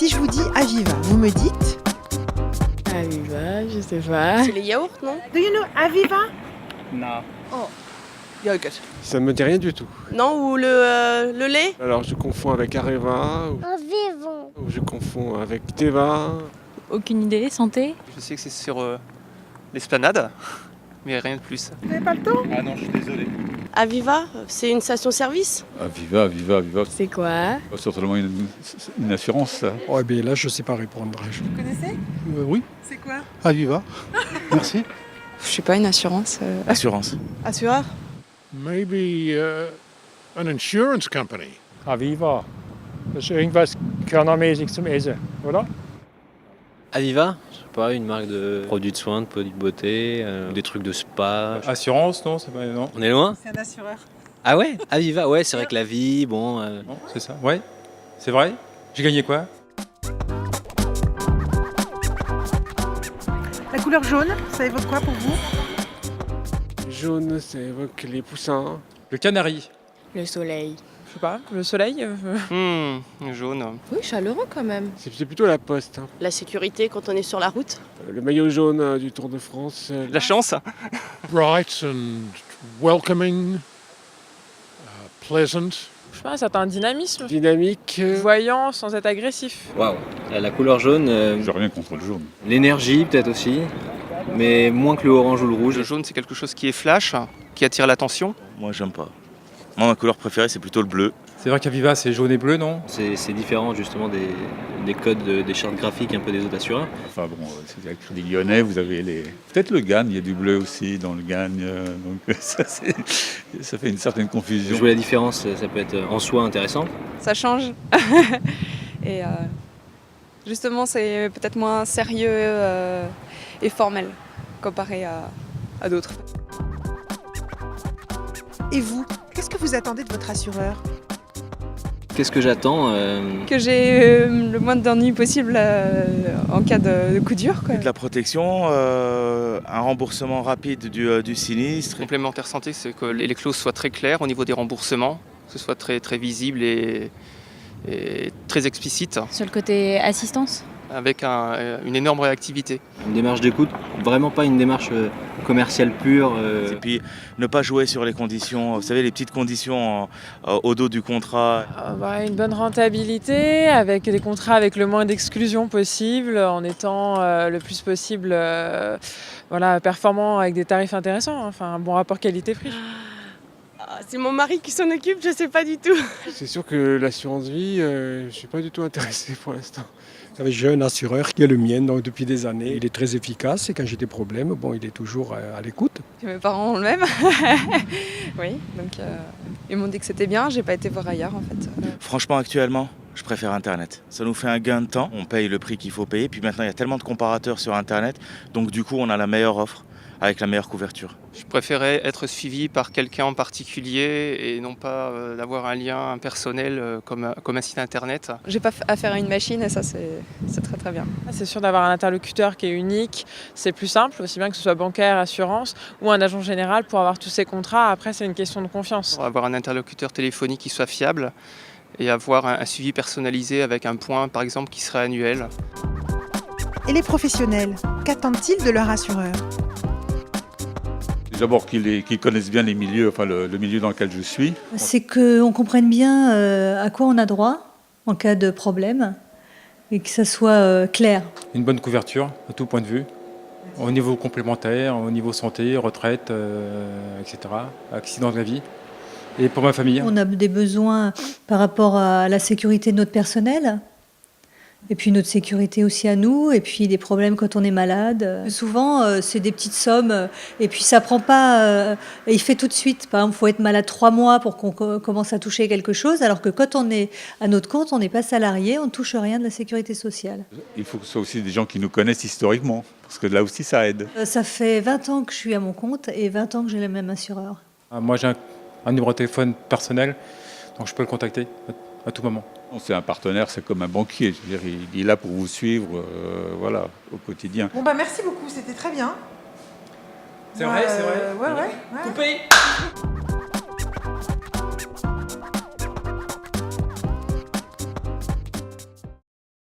Si je vous dis Aviva, vous me dites? Aviva, je sais pas. C'est les yaourts, non? Do you know Aviva? Non. Yogurt. Ça me dit rien du tout. Non, ou le lait? Alors je confonds avec Areva, ou je confonds avec Teva. Aucune idée, santé? Je sais que c'est sur l'esplanade, mais rien de plus. Vous n'avez pas le temps? Ah non, je suis désolé. Aviva, c'est une station-service? Aviva. C'est quoi? Certainement une assurance, ça. Oh, bien là, je ne sais pas répondre. Vous connaissez? Oui, C'est quoi? Aviva. Merci. Je sais pas, une assurance. Assurance. Assureur? Maybe an insurance company. Aviva. Das ist irgendwas körnermäßig zum Essen, oder? Aviva, je sais pas, une marque de produits de soins, de produits de beauté, des trucs de spa. Assurance, non, c'est pas non. On est loin? C'est un assureur. Ah ouais? Aviva, ouais, c'est vrai que la vie, bon. Non, c'est ça. Ouais, c'est vrai. J'ai gagné quoi? La couleur jaune, ça évoque quoi pour vous? Jaune, ça évoque les poussins. Le canari. Le soleil. Je sais pas, le soleil. Jaune. Oui, chaleureux quand même. C'est plutôt la poste. Hein. La sécurité quand on est sur la route? Le maillot jaune du Tour de France. La chance. Bright and welcoming, pleasant. Je sais pas, un certain dynamisme. Dynamique. Voyant sans être agressif. Waouh. La couleur jaune, J'ai rien contre le jaune. l'énergie peut-être aussi, mais moins que le orange ou le rouge. Le jaune, c'est quelque chose qui est flash, qui attire l'attention. Moi, j'aime pas. Moi, ma couleur préférée, c'est plutôt le bleu. C'est vrai qu'Aviva, c'est jaune et bleu, non? C'est différent justement des codes, des chartes graphiques un peu des autres assureurs. Enfin bon, c'est le Crédit Lyonnais, vous avez les... Peut-être le Gagne, il y a du bleu aussi dans le Gagne, donc ça fait une certaine confusion. Jouer la différence, ça peut être en soi intéressant. Ça change. Et justement, c'est peut-être moins sérieux et formel comparé à d'autres. Et vous, qu'est-ce que vous attendez de votre assureur? Qu'est-ce que j'attends? Que j'ai le moins d'ennuis possible en cas de coup dur, quoi. De la protection, un remboursement rapide du sinistre. Complémentaire santé, c'est que les clauses soient très claires au niveau des remboursements, que ce soit très, très visible et très explicite, Sur le côté assistance? avec une énorme réactivité. Une démarche d'écoute, vraiment pas une démarche commerciale pure. Et puis, ne pas jouer sur les conditions, vous savez, les petites conditions au dos du contrat. Une bonne rentabilité, avec des contrats avec le moins d'exclusion possible, en étant le plus possible performant avec des tarifs intéressants, enfin un bon rapport qualité-prix. C'est mon mari qui s'en occupe, je sais pas du tout. C'est sûr que l'assurance vie, je suis pas du tout intéressé pour l'instant. J'ai un assureur qui est le mien donc depuis des années. Il est très efficace et quand j'ai des problèmes, bon, il est toujours à l'écoute. Mes parents ont le même. Oui, donc ils m'ont dit que c'était bien, j'ai pas été voir ailleurs en fait. Franchement, actuellement, je préfère Internet. Ça nous fait un gain de temps, on paye le prix qu'il faut payer, puis maintenant, il y a tellement de comparateurs sur Internet, donc du coup, on a la meilleure offre, avec la meilleure couverture. Je préférais être suivi par quelqu'un en particulier et non pas d'avoir un lien personnel comme un site internet. J'ai pas affaire à une machine et ça c'est très très bien. C'est sûr d'avoir un interlocuteur qui est unique, c'est plus simple, aussi bien que ce soit bancaire, assurance ou un agent général pour avoir tous ces contrats. Après c'est une question de confiance. Pour avoir un interlocuteur téléphonique qui soit fiable et avoir un suivi personnalisé avec un point par exemple qui serait annuel. Et les professionnels, qu'attendent-ils de leur assureur? D'abord qu'ils connaissent bien les milieux, enfin le milieu dans lequel je suis. C'est qu'on comprenne bien à quoi on a droit en cas de problème et que ça soit clair. Une bonne couverture à tout point de vue, au niveau complémentaire, au niveau santé, retraite, etc., accident de la vie. Et pour ma famille. On a des besoins par rapport à la sécurité de notre personnel. Et puis notre sécurité aussi à nous, et puis des problèmes quand on est malade. Souvent, c'est des petites sommes, et puis ça prend pas effet tout de suite. Par exemple, il faut être malade 3 mois pour qu'on commence à toucher quelque chose, alors que quand on est à notre compte, on n'est pas salarié, on ne touche rien de la sécurité sociale. Il faut que ce soit aussi des gens qui nous connaissent historiquement, parce que là aussi ça aide. Ça fait 20 ans que je suis à mon compte, et 20 ans que j'ai le même assureur. Moi j'ai un numéro de téléphone personnel, donc je peux le contacter à tout moment. C'est un partenaire, c'est comme un banquier. Je veux dire, il est là pour vous suivre au quotidien. Bon merci beaucoup, c'était très bien. C'est vrai, c'est vrai. Ouais. Coupé.